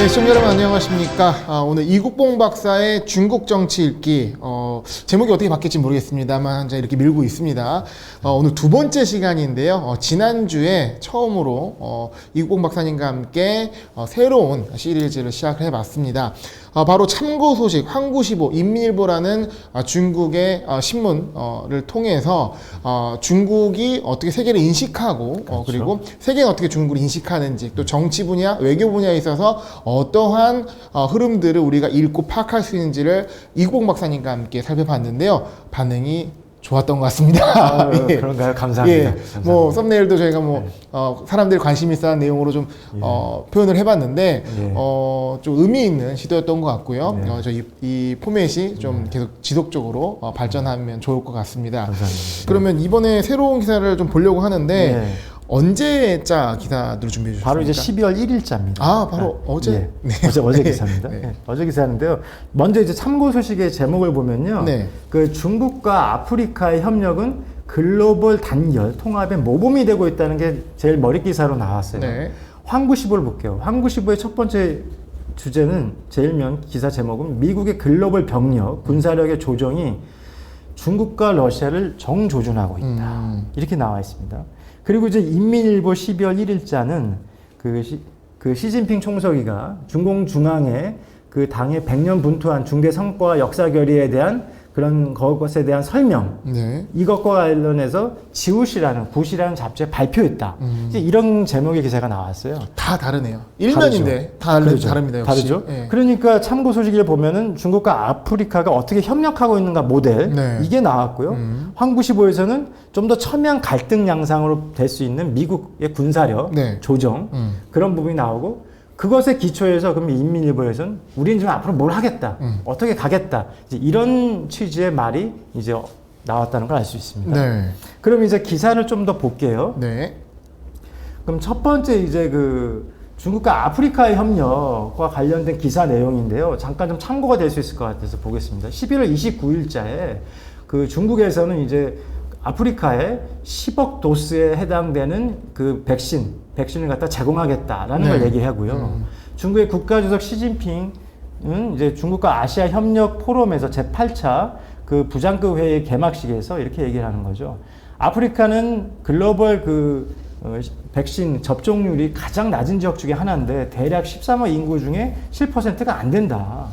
시청자 여러분 안녕하십니까. 오늘 이국봉 박사의 중국 정치 읽기 제목이 어떻게 바뀔지 모르겠습니다만 이제 이렇게 밀고 있습니다. 오늘 두 번째 시간인데요. 지난주에 처음으로 이국봉 박사님과 함께 새로운 시리즈를 시작을 해봤습니다. 바로 참고 소식 황구시보 인민일보라는 중국의 신문을 통해서 중국이 어떻게 세계를 인식하고 그렇죠. 그리고 세계는 어떻게 중국을 인식하는지 또 정치 분야, 외교 분야에 있어서 어떠한 흐름들을 우리가 읽고 파악할 수 있는지를 이국봉 박사님과 함께 살펴봤는데요. 반응이 좋았던 것 같습니다. 예. 그런가요? 감사합니다. 예. 감사합니다. 뭐 썸네일도 저희가 사람들이 관심 있어 하는 내용으로 좀 표현을 해봤는데 좀 의미 있는 시도였던 것 같고요. 이 포맷이 좀 계속 지속적으로 발전하면 좋을 것 같습니다. 감사합니다. 그러면 이번에 새로운 기사를 좀 보려고 하는데 언제자 기사들을 준비해 주셨습니까? 바로 이제 12월 1일자입니다. 바로 어제? 네. 어제 기사입니다. 네. 어제 기사인데요. 먼저 이제 참고 소식의 제목을 보면요. 네. 그 중국과 아프리카의 협력은 글로벌 단결 통합의 모범이 되고 있다는 게 제일 머리 기사로 나왔어요. 네. 황구시보를 볼게요. 황구시보의 첫 번째 주제는 기사 제목은 미국의 글로벌 병력, 군사력의 조정이 중국과 러시아를 정조준하고 있다. 이렇게 나와 있습니다. 그리고 이제 인민일보 12월 1일자는 그 시진핑 총서기가 중공중앙의 그 당의 100년 분투한 중대 성과와 역사 결의에 대한 그런 것에 대한 설명, 이것과 관련해서 굿이라는 잡지에 발표했다. 이제 이런 제목의 기사가 나왔어요. 다 다르네요. 일면인데 다 다릅니다. 역시. 다르죠. 예. 그러니까 참고 소식을 보면은 중국과 아프리카가 어떻게 협력하고 있는가 모델 이게 나왔고요. 황구시보에서는 좀 더 첨예한 갈등 양상으로 될 수 있는 미국의 군사력 조정 그런 부분이 나오고. 그것에 기초해서 그럼 인민일보에서는 우리는 좀 앞으로 뭘 하겠다, 어떻게 가겠다, 이제 이런 취지의 말이 이제 나왔다는 걸 알 수 있습니다. 네. 그럼 이제 기사를 좀 더 볼게요. 네. 그럼 첫 번째 이제 그 중국과 아프리카의 협력과 관련된 기사 내용인데요. 잠깐 좀 참고가 될 수 있을 것 같아서 보겠습니다. 11월 29일자에 그 중국에서는 이제 아프리카에 10억 도스에 해당되는 그 백신을 갖다 제공하겠다라는 걸 얘기하고요. 중국의 국가주석 시진핑은 이제 중국과 아시아 협력 포럼에서 제8차 그 부장급 회의 개막식에서 이렇게 얘기를 하는 거죠. 아프리카는 글로벌 백신 접종률이 가장 낮은 지역 중에 하나인데 대략 13억 인구 중에 7%가 안 된다.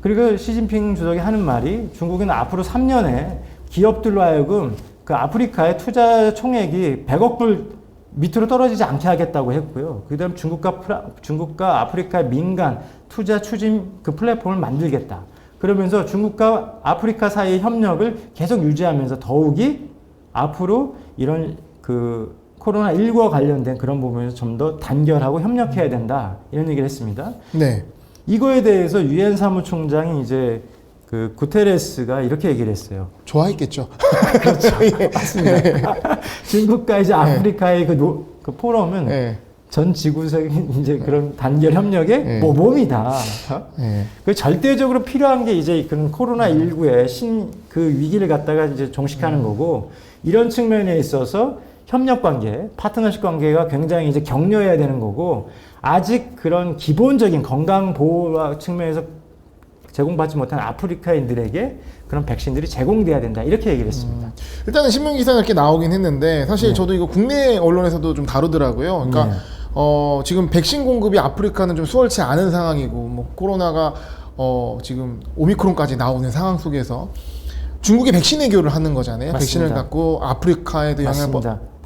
그리고 시진핑 주석이 하는 말이 중국은 앞으로 3년에 기업들로 하여금 그 아프리카의 투자 총액이 100억 불 밑으로 떨어지지 않게 하겠다고 했고요. 그 다음 중국과 아프리카의 민간 투자 추진 그 플랫폼을 만들겠다. 그러면서 중국과 아프리카 사이의 협력을 계속 유지하면서 더욱이 앞으로 이런 그 코로나19와 관련된 그런 부분에서 좀 더 단결하고 협력해야 된다. 이런 얘기를 했습니다. 네. 이거에 대해서 유엔 사무총장이 이제 그 구테레스가 이렇게 얘기를 했어요. 좋아했겠죠. 그렇죠. 맞습니다. 중국과 이제 아프리카의 그 포럼은 전 지구적인 이제 그런 단결 협력의 모범이다. 그 절대적으로 필요한 게 이제 그런 코로나19의 그 위기를 갖다가 이제 종식하는 거고 이런 측면에 있어서 협력 관계, 파트너십 관계가 굉장히 이제 격려해야 되는 거고 아직 그런 기본적인 건강 보호 측면에서 제공받지 못한 아프리카인들에게 그런 백신들이 제공돼야 된다 이렇게 얘기를 했습니다. 일단은 신문 기사가 이렇게 나오긴 했는데 사실 저도 이거 국내 언론에서도 좀 다루더라고요. 그러니까 지금 백신 공급이 아프리카는 좀 수월치 않은 상황이고 뭐 코로나가 지금 오미크론까지 나오는 상황 속에서 중국이 백신 외교를 하는 거잖아요. 맞습니다. 백신을 갖고 아프리카에도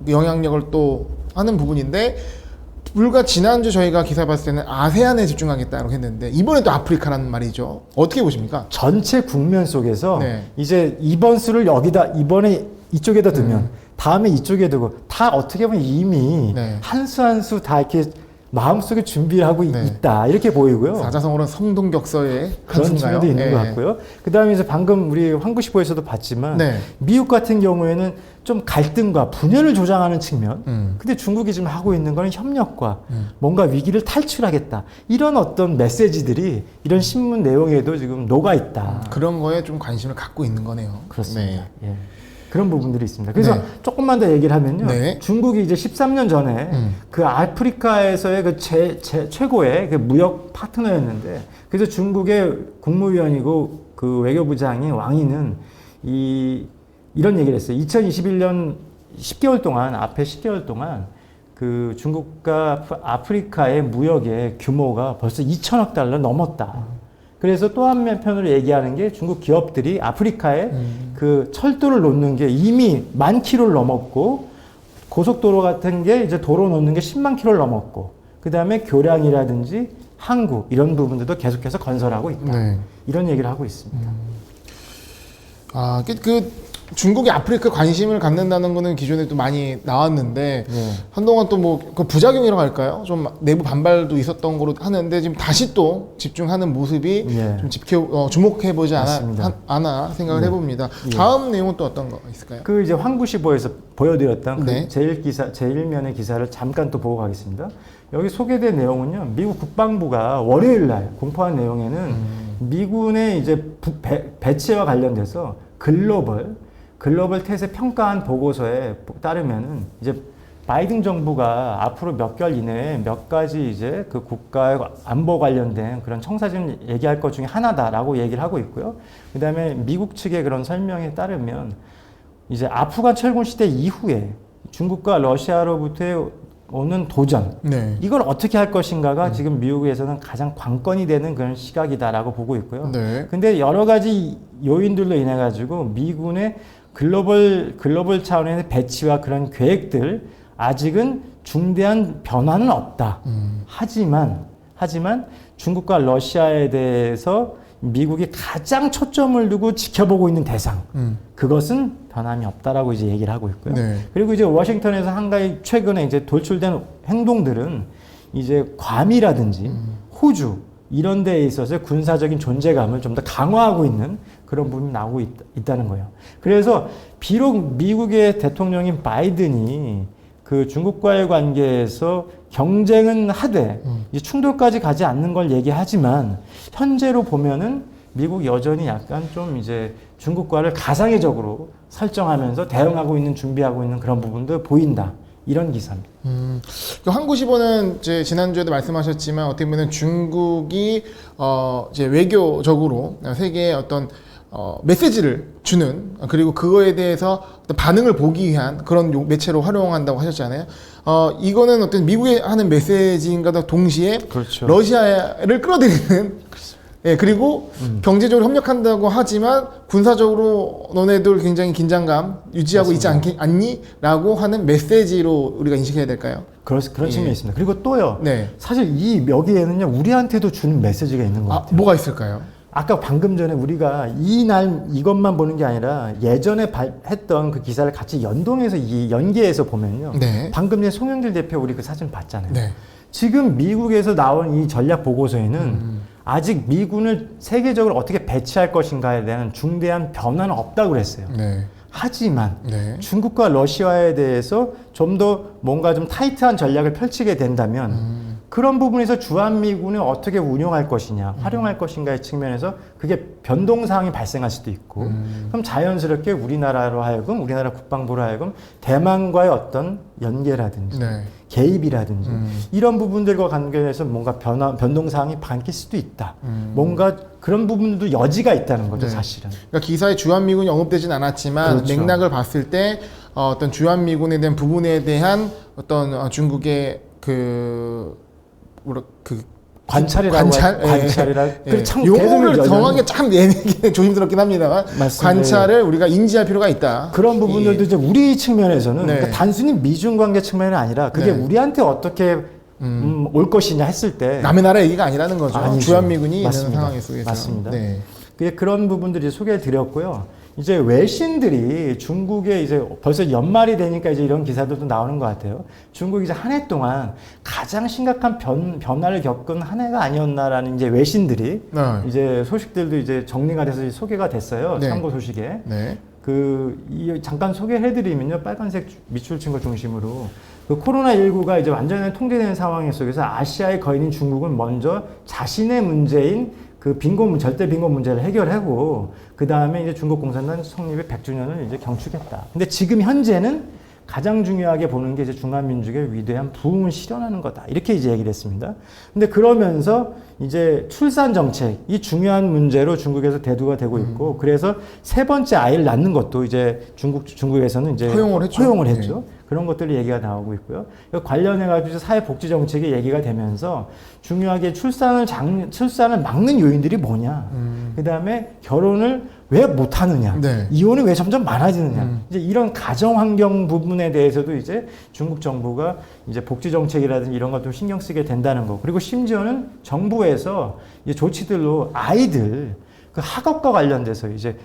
영향력을 또 하는 부분인데 불과 지난주 저희가 기사 봤을 때는 아세안에 집중하겠다고 했는데 이번에 또 아프리카라는 말이죠. 어떻게 보십니까? 전체 국면 속에서 이제 이번 수를 이번에 이쪽에다 두면 다음에 이쪽에 두고 다 어떻게 보면 이미 한 수 한 수 다 이렇게 마음속에 준비를 하고 있다 이렇게 보이고요. 사자성어는 성동격서의 그런 측면도 있는 것 같고요. 그 다음에 이제 방금 우리 황구시보에서도 봤지만 미국 같은 경우에는 좀 갈등과 분열을 조장하는 측면. 근데 중국이 지금 하고 있는 거는 협력과 뭔가 위기를 탈출하겠다. 이런 어떤 메시지들이 이런 신문 내용에도 지금 녹아 있다. 그런 거에 좀 관심을 갖고 있는 거네요. 그렇습니다. 예. 그런 부분들이 있습니다. 그래서 네. 조금만 더 얘기를 하면요. 네. 중국이 이제 13년 전에 그 아프리카에서의 그 최고의 그 무역 파트너였는데, 그래서 중국의 국무위원이고 그 외교부장인 왕이는 이런 얘기를 했어요. 2021년 10개월 동안, 앞에 10개월 동안 그 중국과 아프리카의 무역의 규모가 벌써 2천억 달러 넘었다. 그래서 또 한편으로 얘기하는 게 중국 기업들이 아프리카에 그 철도를 놓는 게 이미 10,000km를 넘었고, 고속도로 같은 게 이제 도로 놓는 게 10만 km를 넘었고, 그 다음에 교량이라든지 항구 이런 부분들도 계속해서 건설하고 있다. 네. 이런 얘기를 하고 있습니다. 중국이 아프리카 관심을 갖는다는 거는 기존에 또 많이 나왔는데 네. 한동안 또 뭐 그 부작용이라고 할까요? 좀 내부 반발도 있었던 거로 하는데 지금 다시 또 집중하는 모습이 네. 좀 주목해보지 맞습니다. 않아 생각을 네. 해봅니다. 예. 다음 내용은 또 어떤 거 있을까요? 그 이제 황구시보에서 보여드렸던 네. 그 제일면의 기사를 잠깐 또 보고 가겠습니다. 여기 소개된 내용은요, 미국 국방부가 월요일 날 공포한 내용에는 미군의 이제 배치와 관련돼서 글로벌 태세 평가한 보고서에 따르면은 이제 바이든 정부가 앞으로 몇 개월 이내에 몇 가지 이제 그 국가의 안보 관련된 그런 청사진 얘기할 것 중에 하나다라고 얘기를 하고 있고요. 그 다음에 미국 측의 그런 설명에 따르면 이제 아프간 철군 시대 이후에 중국과 러시아로부터 오는 도전, 네. 이걸 어떻게 할 것인가가 지금 미국에서는 가장 관건이 되는 그런 시각이다라고 보고 있고요. 네. 근데 여러 가지 요인들로 인해 가지고 미군의 글로벌 차원의 배치와 그런 계획들 아직은 중대한 변화는 없다. 하지만 중국과 러시아에 대해서 미국이 가장 초점을 두고 지켜보고 있는 대상, 그것은 변함이 없다라고 이제 얘기를 하고 있고요. 네. 그리고 이제 워싱턴에서 한 가지 최근에 이제 돌출된 행동들은 이제 괌이라든지 호주 이런 데에 있어서 군사적인 존재감을 좀 더 강화하고 있는 그런 부분이 나오고 있다는 거예요. 그래서 비록 미국의 대통령인 바이든이 그 중국과의 관계에서 경쟁은 하되 이제 충돌까지 가지 않는 걸 얘기하지만, 현재로 보면은 미국 여전히 약간 좀 이제 중국과를 가상의적으로 설정하면서 대응하고 있는, 준비하고 있는 그런 부분도 보인다. 이런 기사입니다. 한국시보는 이제 지난주에도 말씀하셨지만 어떻게 보면 중국이 이제 외교적으로 세계에 어떤 메시지를 주는, 그리고 그거에 대해서 어떤 반응을 보기 위한 그런 매체로 활용한다고 하셨잖아요. 이거는 어떤 미국이 하는 메시지인가도 동시에 그렇죠. 러시아를 끌어들이는, 예, 그리고 경제적으로 협력한다고 하지만 군사적으로 너네들 굉장히 긴장감 유지하고 맞습니다. 있지 않니? 라고 하는 메시지로 우리가 인식해야 될까요? 그런 예. 측면이 있습니다. 그리고 또요. 네. 사실 여기에는요, 우리한테도 주는 메시지가 있는 것 같아요. 뭐가 있을까요? 아까 방금 전에 우리가 이것만 보는 게 아니라 예전에 했던 그 기사를 같이 연동해서 연계해서 보면요. 네. 방금 전에 송영길 대표 우리 그 사진 봤잖아요. 네. 지금 미국에서 나온 이 전략 보고서에는 아직 미군을 세계적으로 어떻게 배치할 것인가에 대한 중대한 변화는 없다고 그랬어요. 네. 하지만 네. 중국과 러시아에 대해서 좀 더 뭔가 좀 타이트한 전략을 펼치게 된다면 그런 부분에서 주한미군을 어떻게 운용할 것이냐, 활용할 것인가의 측면에서 그게 변동사항이 발생할 수도 있고, 그럼 자연스럽게 우리나라 국방부로 하여금 대만과의 어떤 연계라든지 네. 개입이라든지 이런 부분들과 관계해서 뭔가 변동사항이 바뀔 수도 있다. 뭔가 그런 부분도 여지가 있다는 거죠, 네. 사실은. 그러니까 기사에 주한미군이 언급되진 않았지만 그렇죠. 맥락을 봤을 때 어떤 주한미군에 대한 부분에 대한 어떤 중국의 관찰이라고 예. 참 용어를 대단히 정하게 참 내기 조심스럽긴 합니다만 맞습니다. 관찰을 우리가 인지할 필요가 있다. 그런 부분들도 이제 우리 측면에서는 네. 그러니까 단순히 미중 관계 측면이 아니라 그게 네. 우리한테 어떻게 올 것이냐 했을 때 남의 나라 얘기가 아니라는 거죠. 아니죠. 주한미군이 맞습니다. 있는 상황 속에서. 맞습니다. 네. 그런 부분들이 소개해 드렸고요. 이제 외신들이 중국에 이제 벌써 연말이 되니까 이제 이런 기사들도 나오는 것 같아요. 중국이 이제 한 해 동안 가장 심각한 변화를 겪은 한 해가 아니었나라는 이제 외신들이 네. 이제 소식들도 이제 정리가 돼서 소개가 됐어요. 네. 참고 소식에. 네. 잠깐 소개해드리면요. 빨간색 밑줄 친 거 중심으로 그 코로나19가 이제 완전히 통제되는 상황 속에서 아시아의 거인인 중국은 먼저 자신의 문제인 그 절대 빈곤 문제를 해결하고 그 다음에 이제 중국 공산당 성립의 100주년을 이제 경축했다. 근데 지금 현재는 가장 중요하게 보는 게 이제 중화민족의 위대한 부흥을 실현하는 거다. 이렇게 이제 얘기를 했습니다. 근데 그러면서 이제 출산 정책, 이 중요한 문제로 중국에서 대두가 되고 있고, 그래서 세 번째 아이를 낳는 것도 이제 중국에서는 이제 허용을 했죠. 네. 그런 것들이 얘기가 나오고 있고요. 관련해가지고 사회복지 정책이 얘기가 되면서 중요하게 출산을 막는 요인들이 뭐냐. 그 다음에 결혼을 왜 못하느냐. 네. 이혼이 왜 점점 많아지느냐. 이제 이런 가정 환경 부분에 대해서도 이제 중국 정부가 이제 복지 정책이라든지 이런 것도 신경 쓰게 된다는 거. 그리고 심지어는 정부에서 이제 조치들로 아이들 그 학업과 관련돼서 이제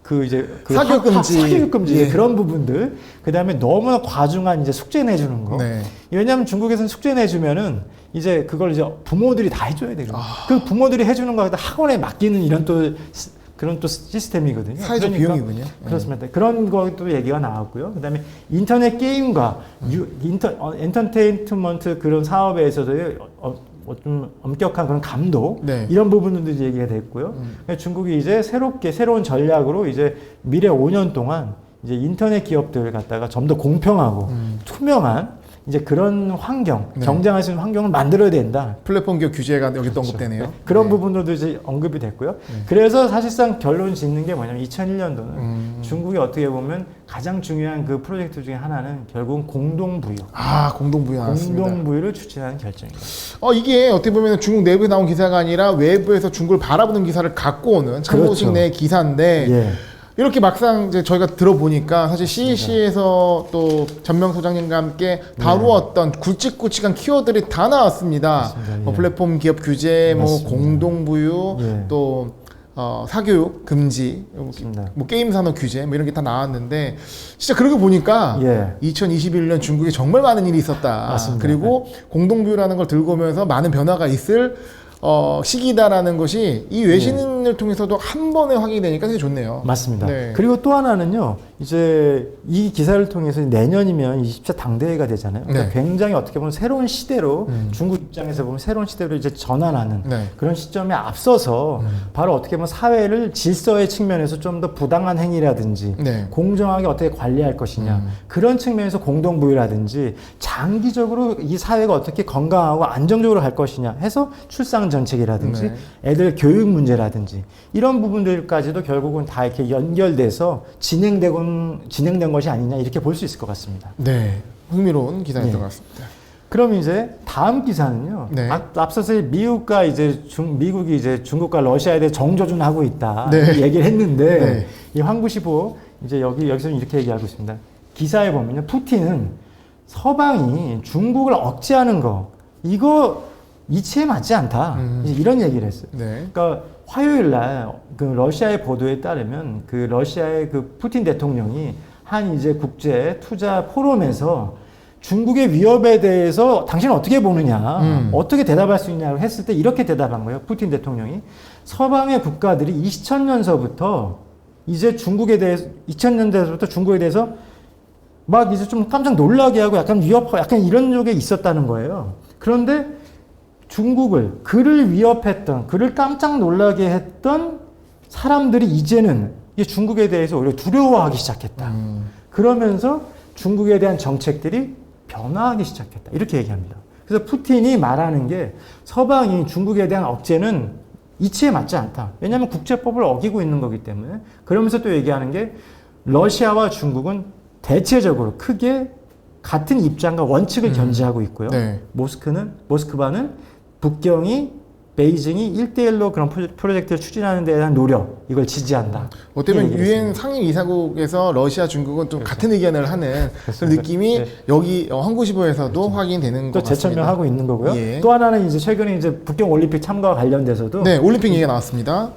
그 사교육 금지. 사교육 금지 예. 그런 부분들. 그다음에 너무나 과중한 이제 숙제 내주는 거. 네. 왜냐하면 중국에서는 숙제 내주면은 이제 그걸 이제 부모들이 다 해줘야 되거든요. 그 부모들이 해주는 거에다 학원에 맡기는 이런 그런 또 시스템이거든요. 사회적 비용이군요. 그렇습니다. 그런 것도 얘기가 나왔고요. 그다음에 인터넷 게임과 엔터테인먼트 그런 사업에서도 좀 엄격한 그런 감독 네. 이런 부분들도 이제 얘기가 됐고요. 그러니까 중국이 이제 새로운 전략으로 이제 미래 5년 동안 이제 인터넷 기업들을 갖다가 좀 더 공평하고 투명한 이제 그런 환경, 네. 경쟁할 수 있는 환경을 만들어야 된다. 플랫폼 기업 규제가 여기 또 언급되네요. 그런 네. 부분들도 이제 언급이 됐고요. 그래서 사실상 결론 짓는 게 뭐냐면 2001년도는 중국이 어떻게 보면 가장 중요한 그 프로젝트 중에 하나는 결국은 공동부유. 공동부유 나왔습니다. 공동부유를 추진하는 결정입니다. 이게 어떻게 보면 중국 내부에 나온 기사가 아니라 외부에서 중국을 바라보는 기사를 갖고 오는 참모식 그렇죠. 내 기사인데 예. 이렇게 막상 이제 저희가 들어보니까 사실 CEC에서 또 전명 소장님과 함께 다루었던 굵직굵직한 키워드들이 다 나왔습니다. 맞습니다. 뭐 예. 플랫폼 기업 규제, 뭐 맞습니다. 공동부유, 예. 또 사교육 금지, 맞습니다. 뭐 게임 산업 규제, 뭐 이런 게 다 나왔는데 진짜 그러고 보니까 예. 2021년 중국에 정말 많은 일이 있었다. 맞습니다. 그리고 공동부유라는 걸 들고 오면서 많은 변화가 있을 시기다라는 것이 이 외신을 통해서도 한 번에 확인이 되니까 되게 좋네요. 맞습니다. 네. 그리고 또 하나는요, 이제 이 기사를 통해서 내년이면 20차 당대회가 되잖아요. 그러니까 네. 굉장히 어떻게 보면 새로운 시대로 중국 입장에서 보면 새로운 시대로 이제 전환하는 네. 그런 시점에 앞서서 바로 어떻게 보면 사회를 질서의 측면에서 좀 더 부당한 행위라든지 네. 공정하게 어떻게 관리할 것이냐 그런 측면에서 공동부유라든지 장기적으로 이 사회가 어떻게 건강하고 안정적으로 갈 것이냐 해서 출산 정책이라든지 네. 애들 교육 문제라든지 이런 부분들까지도 결국은 다 이렇게 연결돼서 진행된 것이 아니냐 이렇게 볼 수 있을 것 같습니다. 네. 흥미로운 기사였던 네. 것 같습니다. 그럼 이제 다음 기사는요. 네. 앞서서 미국이 이제 중국과 러시아에 대해 정조준하고 있다 네. 이 얘기를 했는데 네. 이 황구시보 이제 여기서는 이렇게 얘기하고 있습니다. 기사에 보면요, 푸틴은 서방이 중국을 억제하는 거 이거 이치에 맞지 않다 이제 이런 얘기를 했어요. 네. 그러니까 화요일 날 그 러시아의 보도에 따르면 그 러시아의 그 푸틴 대통령이 한 이제 국제 투자 포럼에서 중국의 위협에 대해서 당신은 어떻게 보느냐, 어떻게 대답할 수 있냐고 했을 때 이렇게 대답한 거예요. 푸틴 대통령이 서방의 국가들이 2000년서부터 이제 중국에 대해서 2000년대부터 중국에 대해서 막 이제 좀 깜짝 놀라게 하고 약간 약간 이런 쪽에 있었다는 거예요. 그런데 그를 위협했던, 그를 깜짝 놀라게 했던 사람들이 이제는 이 중국에 대해서 오히려 두려워하기 시작했다. 그러면서 중국에 대한 정책들이 변화하기 시작했다. 이렇게 얘기합니다. 그래서 푸틴이 말하는 게 서방이 중국에 대한 억제는 이치에 맞지 않다. 왜냐하면 국제법을 어기고 있는 거기 때문에. 그러면서 또 얘기하는 게 러시아와 중국은 대체적으로 크게 같은 입장과 원칙을 견지하고 있고요. 네. 모스크바는 북경이 베이징이 1대1로 그런 프로젝트를 추진하는 데 대한 노력, 이걸 지지한다. 어떻게 보면 유엔 상임 이사국에서 러시아, 중국은 좀 같은 의견을 하는 그런 느낌이 네. 여기 황구시보에서도 확인되는 것 또 같습니다. 재천명하고 있는 거고요. 예. 또 하나는 이제 최근에 이제 북경 올림픽 참가와 관련돼서도 네, 올림픽 얘기가 나왔습니다.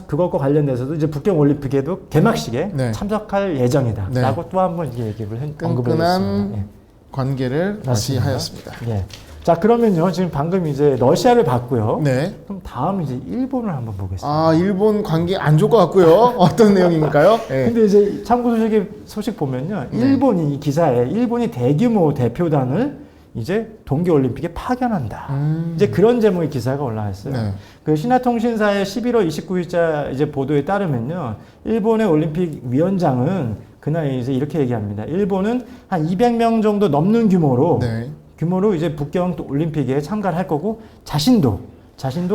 그것과 관련돼서도 이제 북경 올림픽에도 개막식에 네. 참석할 예정이다. 네. 라고 또 한 번 얘기를 언급을 끈끈한 했습니다. 예. 관계를 다시 맞습니다. 하였습니다. 예. 자, 그러면요. 지금 방금 이제 러시아를 봤고요. 네. 그럼 다음 이제 일본을 한번 보겠습니다. 일본 관계 안 좋을 것 같고요. 어떤 내용인가요? 네. 근데 이제 참고 소식 보면요. 네. 일본이 이 기사에 일본이 대규모 대표단을 이제 동계올림픽에 파견한다. 이제 그런 제목의 기사가 올라왔어요. 네. 그 신화통신사의 11월 29일자 이제 보도에 따르면요, 일본의 올림픽 위원장은 그날 이제 이렇게 얘기합니다. 일본은 한 200명 정도 넘는 규모로 네. 이제 북경 올림픽에 참가를 할 거고 자신도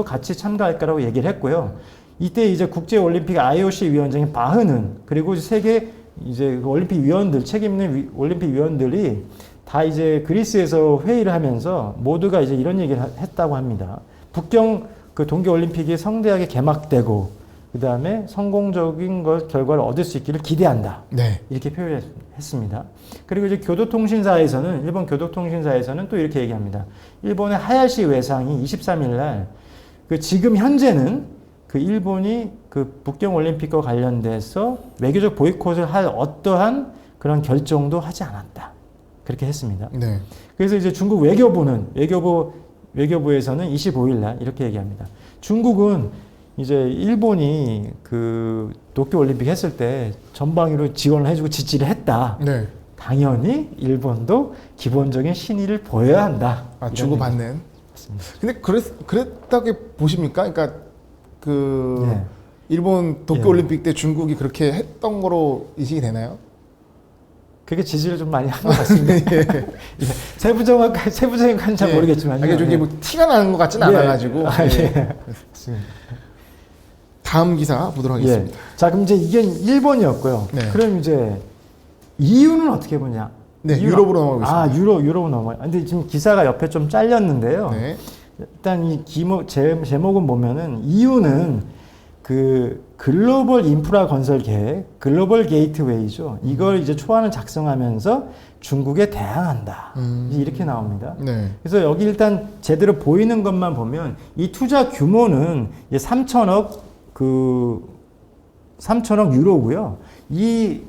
같이 참가할 거라고 얘기를 했고요. 이때 이제 국제올림픽 IOC 위원장인 바흐는 그리고 세계 이제 그 올림픽 위원들 책임 있는 올림픽 위원들이 다 이제 그리스에서 회의를 하면서 모두가 이제 이런 얘기를 했다고 합니다. 북경 그 동계올림픽이 성대하게 개막되고 그 다음에 성공적인 결과를 얻을 수 있기를 기대한다. 네. 이렇게 표현했습니다. 그리고 이제 교도통신사에서는 일본 교도통신사에서는 또 이렇게 얘기합니다. 일본의 하야시 외상이 23일 날 그 지금 현재는 그 일본이 그 북경 올림픽과 관련돼서 외교적 보이콧을 할 어떠한 그런 결정도 하지 않았다. 그렇게 했습니다. 네. 그래서 이제 중국 외교부에서는 25일 날 이렇게 얘기합니다. 중국은 이제 일본이 그 도쿄 올림픽 했을 때 전방위로 지원을 해주고 지지를 했다. 네. 당연히 일본도 기본적인 신의를 보여야 한다. 아, 주고받는. 맞습니다. 근데 그랬다고 보십니까? 그러니까 그 네. 일본 도쿄 예. 올림픽 때 중국이 그렇게 했던 거로 인식이 되나요? 그게 지지를 좀 많이 한 것 같습니다. 예. 세부적인 건잘 예. 모르겠지만. 이게 저기 뭐 티가 나는 것 같지는 않아가지고. 아, 예. 예. 맞습니다. 다음 기사 보도록 하겠습니다. 예. 자, 그럼 이제 이게 일본이었고요. 네. 그럼 이제 이유는 어떻게 보냐? 네, 이유는- 유럽으로 넘어가겠습니다. 아, 유럽으로 넘어요. 근데 지금 기사가 옆에 좀 잘렸는데요. 네. 일단 이 제목은 보면은 이유는 그 글로벌 인프라 건설 계획, 글로벌 게이트웨이죠. 이걸 이제 초안을 작성하면서 중국에 대항한다. 이렇게 나옵니다. 네. 그래서 여기 일단 제대로 보이는 것만 보면 이 투자 규모는 이제 3천억 유로고요. 이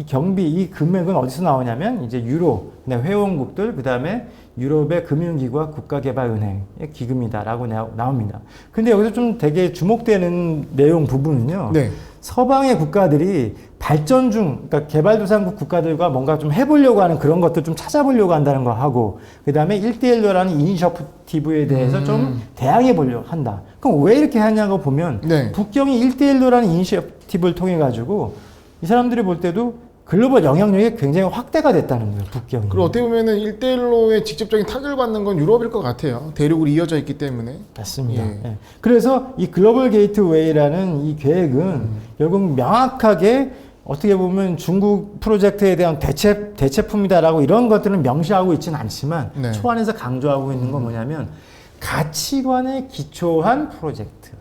경비, 이 금액은 어디서 나오냐면 이제 유로, 회원국들, 그 다음에 유럽의 금융기구와 국가개발은행의 기금이다라고 나옵니다. 근데 여기서 좀 되게 주목되는 내용 부분은요. 네. 서방의 국가들이 발전 중, 그러니까 개발도상국 국가들과 뭔가 좀 해보려고 하는 그런 것들 좀 찾아보려고 한다는 거 하고, 그 다음에 1대1로라는 이니셔티브에 대해서 좀 대항해 보려고 한다. 그럼 왜 이렇게 하냐고 보면, 네. 북경이 1대1로라는 이니셔티브를 통해가지고, 이 사람들이 볼 때도 글로벌 영향력이 굉장히 확대가 됐다는 거예요, 북경이. 그리고 어떻게 보면은 1대1로의 직접적인 타격을 받는 건 유럽일 것 같아요. 대륙으로 이어져 있기 때문에. 맞습니다. 예. 예. 그래서 이 글로벌 게이트웨이라는 이 계획은 결국 명확하게 어떻게 보면 중국 프로젝트에 대한 대체품이다라고 이런 것들은 명시하고 있지는 않지만 네. 초안에서 강조하고 있는 건 뭐냐면 가치관에 기초한 프로젝트.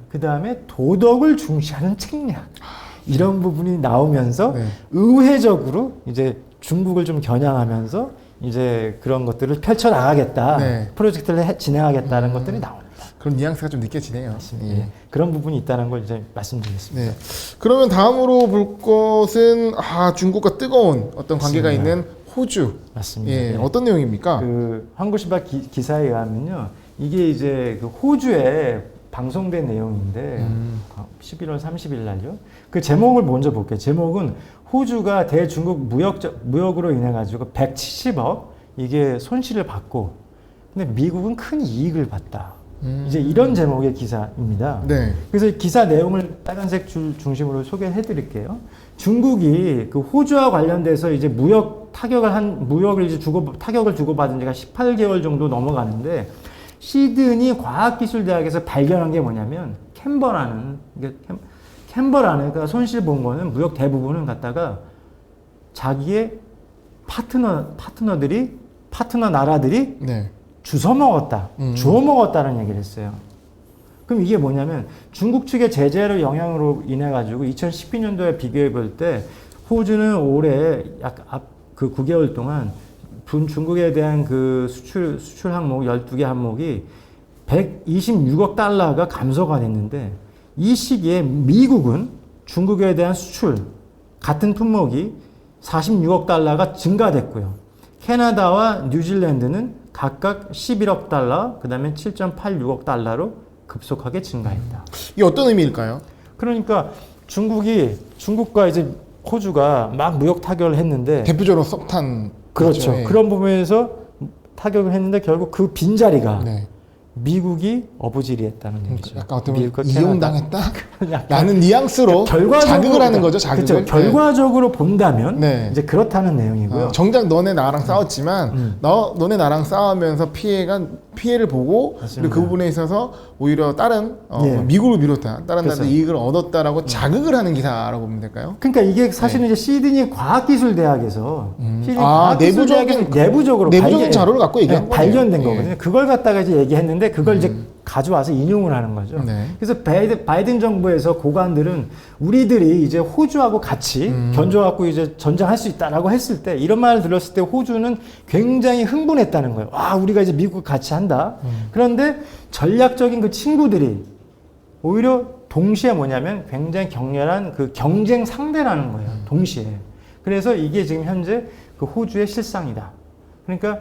그 다음에 도덕을 중시하는 책략. 이런 부분이 나오면서 네. 의회적으로 이제 중국을 좀 겨냥하면서 이제 그런 것들을 펼쳐나가겠다. 네. 프로젝트를 진행하겠다는 것들이 나옵니다. 그런 뉘앙스가 좀 느껴지네요. 예. 그런 부분이 있다는 걸 이제 말씀드리겠습니다. 네. 그러면 다음으로 볼 것은 중국과 뜨거운 어떤 관계가 맞습니다. 있는 호주. 맞습니다. 예. 예. 어떤 내용입니까? 그 한국시각 기사에 의하면요, 이게 이제 그 호주에 방송된 내용인데 11월 30일 날요. 그 제목을 먼저 볼게요. 제목은 호주가 대중국 무역으로 인해 가지고 170억 이게 손실을 받고, 근데 미국은 큰 이익을 봤다. 이제 이런 제목의 기사입니다. 네. 그래서 이 기사 내용을 빨간색 줄 중심으로 소개해 드릴게요. 중국이 그 호주와 관련돼서 이제 무역을 이제 타격을 주고받은 지가 18개월 정도 넘어가는데, 시드니 과학기술대학에서 발견한 게 뭐냐면 캔버라는 그러니까 손실 본 거는 무역 대부분은 갖다가 자기의 파트너 나라들이 네. 주워 먹었다는 얘기를 했어요. 그럼 이게 뭐냐면 중국 측의 제재로 영향으로 인해 가지고 2012년도에 비교해 볼 때 호주는 올해 약 그 9개월 동안 중국에 대한 그 수출 항목 12개 항목이 126억 달러가 감소가 됐는데, 이 시기에 미국은 중국에 대한 수출 같은 품목이 46억 달러가 증가됐고요. 캐나다와 뉴질랜드는 각각 11억 달러, 그 다음에 7.86억 달러로 급속하게 증가했다. 이게 어떤 의미일까요? 그러니까 중국과 이제 호주가 막 무역 타결을 했는데, 대표적으로 석탄. 그렇죠. 예. 그런 부분에서 타격을 했는데 결국 그 빈자리가 네. 미국이 어부지리했다는 얘기죠. 약간 어떻게 보면 미국과 이용당했다? 약간 라는 뉘앙스로 자극을 하는 거죠, 자극을. 그쵸, 결과적으로 본다면 네. 이제 그렇다는 내용이고요. 정작 너네 나랑 싸웠지만 너네 나랑 싸우면서 피해를 보고 맞습니다. 그리고 그 부분에 있어서 오히려 다른 예. 미국을 비롯한 다른 그래서. 나라들 이익을 얻었다라고 자극을 하는 기사라고 보면 될까요? 그러니까 이게 사실은 이제 시드니 과학기술대학에서 시드니 내부적인 내부적으로 자료를 갖고 얘기한 거예요. 발견된 예. 거거든요. 그걸 갖다가 이제 얘기했는데 그걸 이제 가져와서 인용을 하는 거죠. 네. 그래서 바이든 정부에서 고관들은 우리들이 이제 호주하고 같이 견줘갖고 이제 전쟁할 수 있다라고 했을 때 이런 말을 들었을 때 호주는 굉장히 흥분했다는 거예요. 와, 우리가 이제 미국과 같이 한다. 그런데 전략적인 그 친구들이 오히려 동시에 뭐냐면 굉장히 격렬한 그 경쟁 상대라는 거예요. 동시에. 그래서 이게 지금 현재 그 호주의 실상이다. 그러니까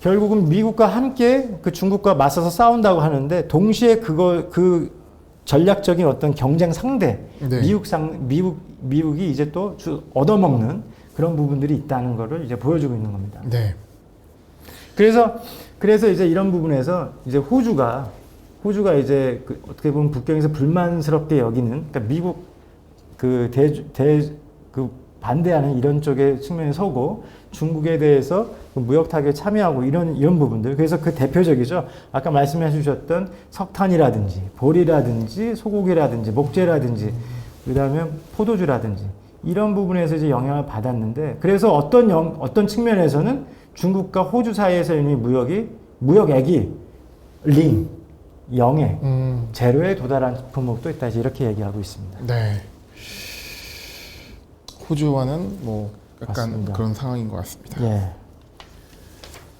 결국은 미국과 함께 그 중국과 맞서서 싸운다고 하는데 동시에 그 전략적인 어떤 경쟁 상대 네. 미국이 이제 또 얻어먹는 그런 부분들이 있다는 거를 이제 보여주고 있는 겁니다. 네. 그래서 이제 이런 부분에서 이제 호주가 이제 그 어떻게 보면 북경에서 불만스럽게 여기는 그러니까 미국 그 반대하는 이런 쪽의 측면에 서고 중국에 대해서 그 무역 타격에 참여하고 이런 부분들. 그래서 그 대표적이죠. 아까 말씀해 주셨던 석탄이라든지 보리라든지 소고기라든지 목재라든지 그다음에 포도주라든지 이런 부분에서 이제 영향을 받았는데 그래서 어떤 측면에서는 중국과 호주 사이에서 이미 무역액이 0에 제로에 도달한 품목도 있다. 이렇게 얘기하고 있습니다. 네. 호주와는 뭐 약간 맞습니다. 그런 상황인 것 같습니다. 예.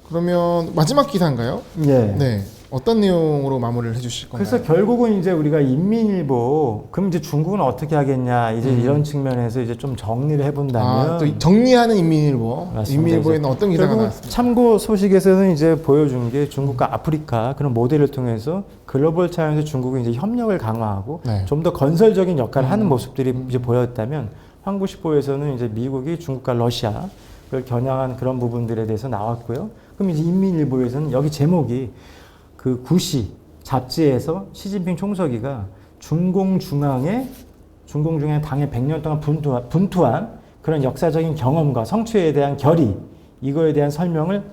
그러면 마지막 기사인가요? 예. 네. 어떤 내용으로 마무리를 해주실 건가요? 그래서 결국은 이제 우리가 인민일보, 그럼 이제 중국은 어떻게 하겠냐, 이제 이런 측면에서 이제 좀 정리를 해본다면. 또 정리하는 인민일보. 맞습니다. 인민일보에는 어떤 기사가 결국 나왔습니까? 참고 소식에서는 이제 보여준 게 중국과 아프리카 그런 모델을 통해서 글로벌 차원에서 중국은 이제 협력을 강화하고 네. 좀 더 건설적인 역할을 하는 모습들이 이제 보였다면 황구시보에서는 이제 미국이 중국과 러시아를 겨냥한 그런 부분들에 대해서 나왔고요. 그럼 이제 인민일보에서는 여기 제목이 그 구시 잡지에서 시진핑 총서기가 중공중앙의 당의 100년 동안 분투한 그런 역사적인 경험과 성취에 대한 결의 이거에 대한 설명을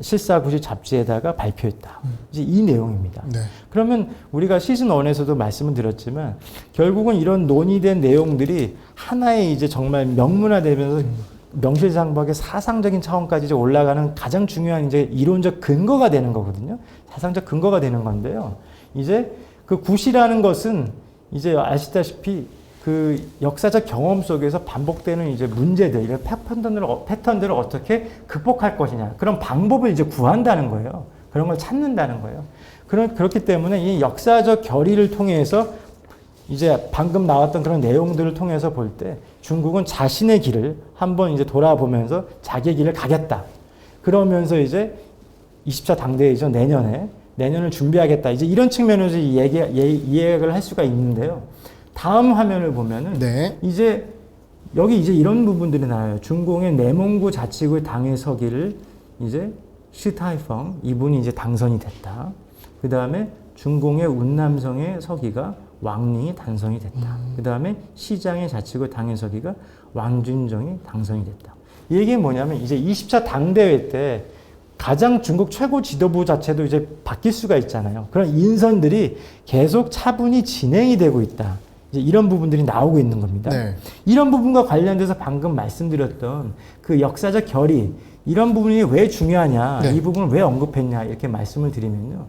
실사구시 잡지에다가 발표했다. 이제 이 내용입니다. 네. 그러면 우리가 시즌 1에서도 말씀을 드렸지만 결국은 이런 논의된 내용들이 하나의 이제 정말 명문화되면서 명실상부하게 사상적인 차원까지 이제 올라가는 가장 중요한 이제 이론적 근거가 되는 거거든요. 사상적 근거가 되는 건데요. 이제 그 굿이라는 것은 이제 아시다시피 그 역사적 경험 속에서 반복되는 이제 문제들, 이런 패턴들을 어떻게 극복할 것이냐. 그런 방법을 이제 구한다는 거예요. 그런 걸 찾는다는 거예요. 그렇기 때문에 이 역사적 결의를 통해서 이제 방금 나왔던 그런 내용들을 통해서 볼 때 중국은 자신의 길을 한번 이제 돌아보면서 자기의 길을 가겠다. 그러면서 이제 20차 당대회죠. 내년을 준비하겠다. 이제 이런 측면에서 이해를 할 수가 있는데요. 다음 화면을 보면은 네. 이제 여기 이제 이런 부분들이 나와요. 중공의 내몽구 자치구의 당에 서기를 이제 시타이펑 이분이 이제 당선이 됐다. 그 다음에 중공의 운남성의 서기가 왕링이 당선이 됐다. 그 다음에 시장의 자치구 당의 서기가 왕준정이 당선이 됐다. 이 얘기는 뭐냐면 이제 20차 당대회 때 가장 중국 최고 지도부 자체도 이제 바뀔 수가 있잖아요. 그런 인선들이 계속 차분히 진행이 되고 있다. 이제 이런 부분들이 나오고 있는 겁니다. 네. 이런 부분과 관련돼서 방금 말씀드렸던 그 역사적 결의 이런 부분이 왜 중요하냐, 네. 이 부분을 왜 언급했냐 이렇게 말씀을 드리면요.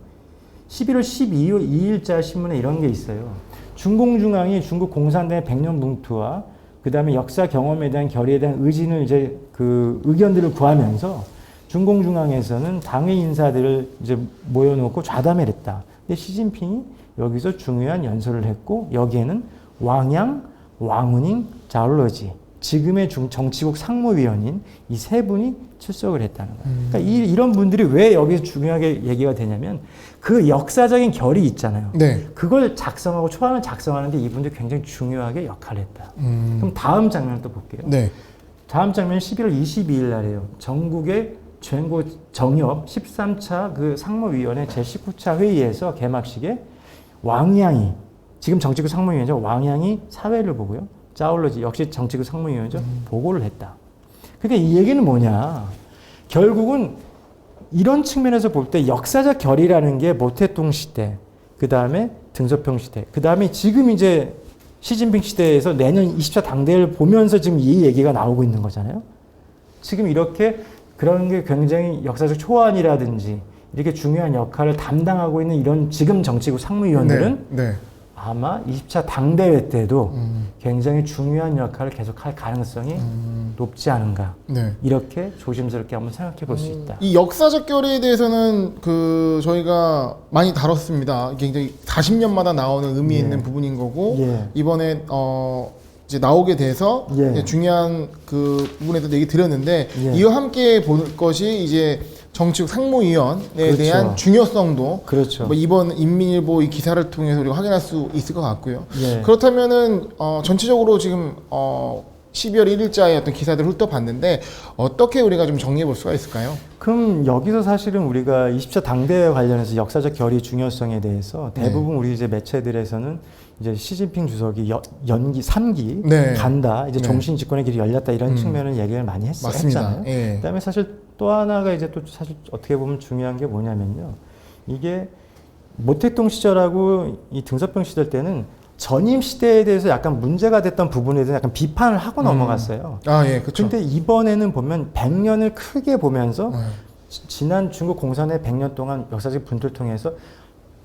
11월 2일자 신문에 이런 게 있어요. 중공중앙이 중국 공산당의 100년 붕투와 그 다음에 역사 경험에 대한 결의에 대한 의진을 이제 그 의견들을 구하면서 중공중앙에서는 당의 인사들을 이제 모여놓고 좌담회를 했다. 근데 시진핑이 여기서 중요한 연설을 했고 여기에는 왕양, 왕은잉, 자올러지 지금의 정치국 상무위원인 이 세 분이 출석을 했다는 거예요. 그러니까 이런 분들이 왜 여기서 중요하게 얘기가 되냐면 그 역사적인 결이 있잖아요. 네. 그걸 작성하고 초안을 작성하는데 이분들이 굉장히 중요하게 역할을 했다. 그럼 다음 장면을 또 볼게요. 네. 다음 장면은 11월 22일 날이에요. 전국의 全고 정협 13차 그 상무위원회 제19차 회의에서 개막식에 왕양이 지금 정치국 상무위원이죠. 왕양이 사회를 보고요. 짜올러지 역시 정치국 상무위원이죠. 보고를 했다. 그러니까 이 얘기는 뭐냐? 결국은 이런 측면에서 볼 때 역사적 결의라는 게 모태동 시대, 그 다음에 등소평 시대, 그 다음에 지금 이제 시진핑 시대에서 내년 20차 당대를 보면서 지금 이 얘기가 나오고 있는 거잖아요. 지금 이렇게 그런 게 굉장히 역사적 초안이라든지 이렇게 중요한 역할을 담당하고 있는 이런 지금 정치국 상무위원들은 네. 아마 20차 당대회 때도 굉장히 중요한 역할을 계속할 가능성이 높지 않은가. 네. 이렇게 조심스럽게 한번 생각해 볼 수 있다. 이 역사적 결의에 대해서는 그 저희가 많이 다뤘습니다. 굉장히 40년마다 나오는 의미 예. 있는 부분인 거고 예. 이번에 이제 나오게 돼서 예. 이제 중요한 그 부분에 대해서 얘기 드렸는데 예. 이와 함께 볼 것이 이제 정치국 상무위원에 그렇죠. 대한 중요성도 그렇죠. 뭐 이번 인민일보 이 기사를 통해서 우리가 확인할 수 있을 것 같고요. 예. 그렇다면은 전체적으로 지금 12월 1일자의 어떤 기사들을 훑어봤는데 어떻게 우리가 좀 정리해 볼 수가 있을까요? 그럼 여기서 사실은 우리가 20차 당대회 관련해서 역사적 결의 중요성에 대해서 대부분 우리 이제 매체들에서는 이제 시진핑 주석이 연기 3기 네. 간다, 이제 네. 종신 집권의 길이 열렸다 이런 측면을 얘기를 많이 맞습니다. 했잖아요. 예. 그다음에 사실 또 하나가 이제 또 사실 어떻게 보면 중요한 게 뭐냐면요, 이게 모택동 시절하고 이 등소평 시절 때는 전임 시대에 대해서 약간 문제가 됐던 부분에 대해서 약간 비판을 하고 넘어갔어요. 아, 예, 그렇죠. 근데 이번에는 보면 100년을 크게 보면서 지난 중국 공산의 100년 동안 역사적 분투를 통해서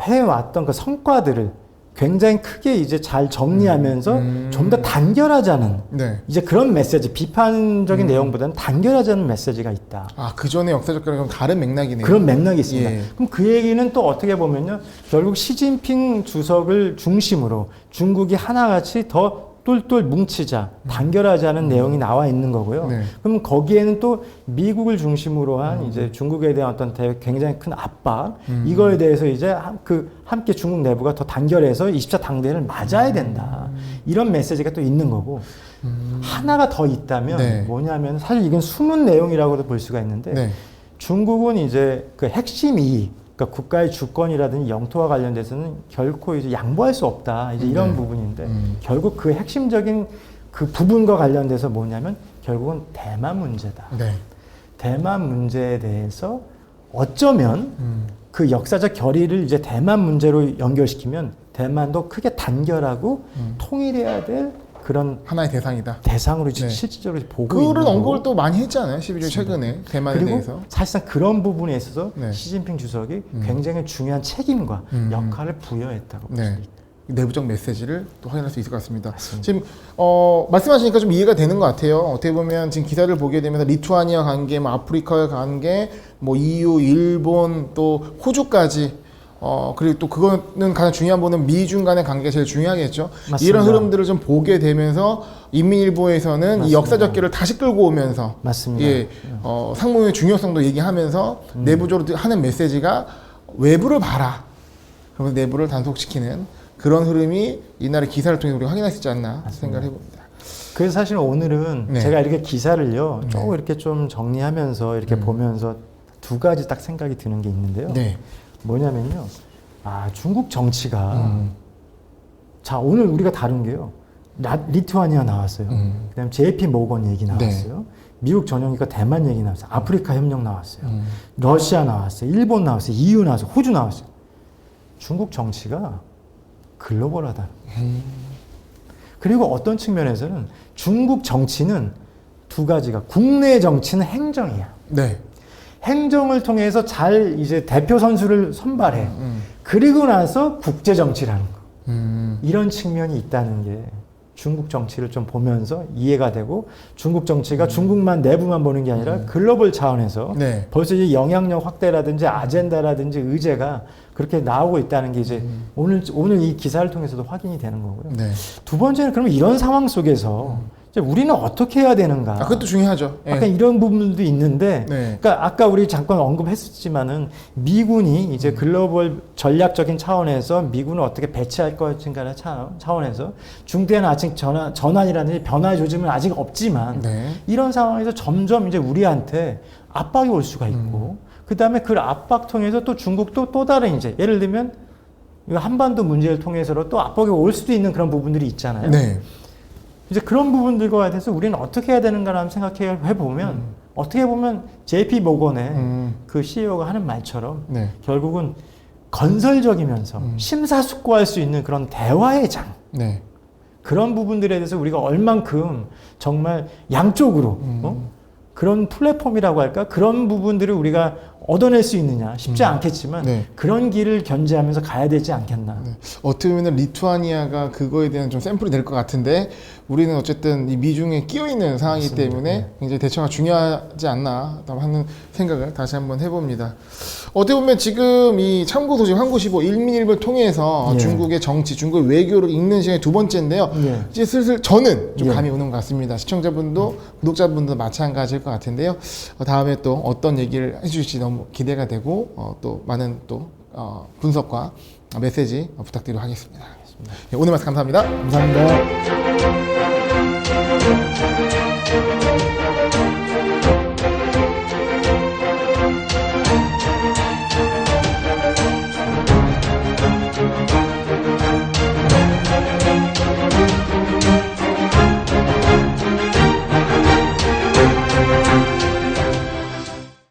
해왔던 그 성과들을 굉장히 크게 이제 잘 정리하면서 좀 더 단결하자는 네. 이제 그런 메시지, 비판적인 내용보다는 단결하자는 메시지가 있다. 아, 그 전에 역사적 결과는 다른 맥락이네요. 그런 맥락이 있습니다. 예. 그럼 그 얘기는 또 어떻게 보면요, 결국 시진핑 주석을 중심으로 중국이 하나같이 더 똘똘 뭉치자, 단결하자는 내용이 나와 있는 거고요. 네. 그럼 거기에는 또 미국을 중심으로 한 이제 중국에 대한 어떤 굉장히 큰 압박, 이거에 대해서 이제 함께 중국 내부가 더 단결해서 20차 당대회를 맞아야 된다. 이런 메시지가 또 있는 거고. 하나가 더 있다면 네. 뭐냐면 사실 이건 숨은 내용이라고도 볼 수가 있는데 네. 중국은 이제 그 핵심 이익, 그러니까 국가의 주권이라든지 영토와 관련돼서는 결코 이제 양보할 수 없다. 이제 이런 네. 부분인데 결국 그 핵심적인 그 부분과 관련돼서 뭐냐면 결국은 대만 문제다. 네. 대만 문제에 대해서 어쩌면 그 역사적 결의를 이제 대만 문제로 연결시키면 대만도 크게 단결하고 통일해야 될 그런 하나의 대상이다. 대상으로 네. 실질적으로 보고 있는 그런 거고. 언급을 또 많이 했잖아요. 12월 최근에 대만에 그리고 대해서. 사실상 그런 부분에 있어서 네. 시진핑 주석이 굉장히 중요한 책임과 역할을 부여했다고 볼 수 네. 있다. 내부적 메시지를 또 확인할 수 있을 것 같습니다. 맞습니다. 지금 말씀하시니까 좀 이해가 되는 것 같아요. 어떻게 보면 지금 기사를 보게 되면서 리투아니아 관계, 뭐 아프리카의 관계, 뭐 EU, 일본, 또 호주까지. 그리고 또 그거는 가장 중요한 부분은 미중 간의 관계가 제일 중요하겠죠. 맞습니다. 이런 흐름들을 좀 보게 되면서 인민일보에서는 이 맞습니다. 역사적 기를 다시 끌고 오면서 맞습니다. 예, 상무의 중요성도 얘기하면서 내부적으로 하는 메시지가 외부를 봐라. 그러면서 내부를 단속시키는 그런 흐름이 이날의 기사를 통해 우리가 확인할 수 있지 않나 생각을 해봅니다. 그래서 사실 오늘은 네. 제가 이렇게 기사를요, 네. 조금 이렇게 좀 정리하면서 이렇게 보면서 두 가지 딱 생각이 드는 게 있는데요. 네. 뭐냐면요, 중국 정치가 자 오늘 우리가 다룬 게요, 리투아니아 나왔어요. 그다음에 JP 모건 얘기 나왔어요. 미국 전용기가 대만 얘기 나왔어요. 아프리카 협력 나왔어요. 러시아 나왔어요. 일본 나왔어요. EU 나왔어요. 호주 나왔어요. 중국 정치가 글로벌하다. 그리고 어떤 측면에서는 중국 정치는 두 가지가, 국내 정치는 행정이야. 네. 행정을 통해서 잘 이제 대표 선수를 선발해. 그리고 나서 국제 정치라는 거. 이런 측면이 있다는 게 중국 정치를 좀 보면서 이해가 되고, 중국 정치가 중국만 내부만 보는 게 아니라 글로벌 차원에서 네. 벌써 이제 영향력 확대라든지 아젠다라든지 의제가 그렇게 나오고 있다는 게 이제 오늘 이 기사를 통해서도 확인이 되는 거고요. 네. 두 번째는 그러면 이런 상황 속에서 이제 우리는 어떻게 해야 되는가? 그것도 중요하죠. 예. 약간 이런 부분도 있는데, 네. 그러니까 아까 우리 잠깐 언급했었지만은 미군이 이제 글로벌 전략적인 차원에서 미군을 어떻게 배치할 것인가의 차원에서 중대한 아직 전환이라든지 변화 조짐은 아직 없지만 네. 이런 상황에서 점점 이제 우리한테 압박이 올 수가 있고 그 다음에 그 압박 통해서 또 중국도 또 다른 이제 예를 들면 이 한반도 문제를 통해서 또 압박이 올 수도 있는 그런 부분들이 있잖아요. 네. 이제 그런 부분들과 대해서 우리는 어떻게 해야 되는가라는 생각해 보면 어떻게 보면 JP 모건의 그 CEO가 하는 말처럼 네. 결국은 건설적이면서 심사숙고할 수 있는 그런 대화의 장 네. 그런 부분들에 대해서 우리가 얼만큼 정말 양쪽으로 그런 플랫폼이라고 할까 그런 부분들을 우리가 얻어낼 수 있느냐 쉽지 않겠지만 네. 그런 길을 견제하면서 가야 되지 않겠나. 네. 어떻게 보면 리투아니아가 그거에 대한 좀 샘플이 될 것 같은데 우리는 어쨌든 이 미중에 끼어 있는 상황이기 맞습니다. 때문에 굉장히 대처가 중요하지 않나 하는 생각을 다시 한번 해봅니다. 어떻게 보면 지금 이 참고 소식 한국시보 일민일보를 통해서 예. 중국의 정치, 중국의 외교를 읽는 시간이 두 번째인데요. 예. 이제 슬슬 저는 좀 예. 감이 오는 것 같습니다. 시청자분도 구독자분도 마찬가지일 것 같은데요. 다음에 또 어떤 얘기를 해주실지 너무 기대가 되고 또 많은 또 분석과 메시지 부탁드리도록 하겠습니다. 네, 오늘 말씀 감사합니다. 감사합니다.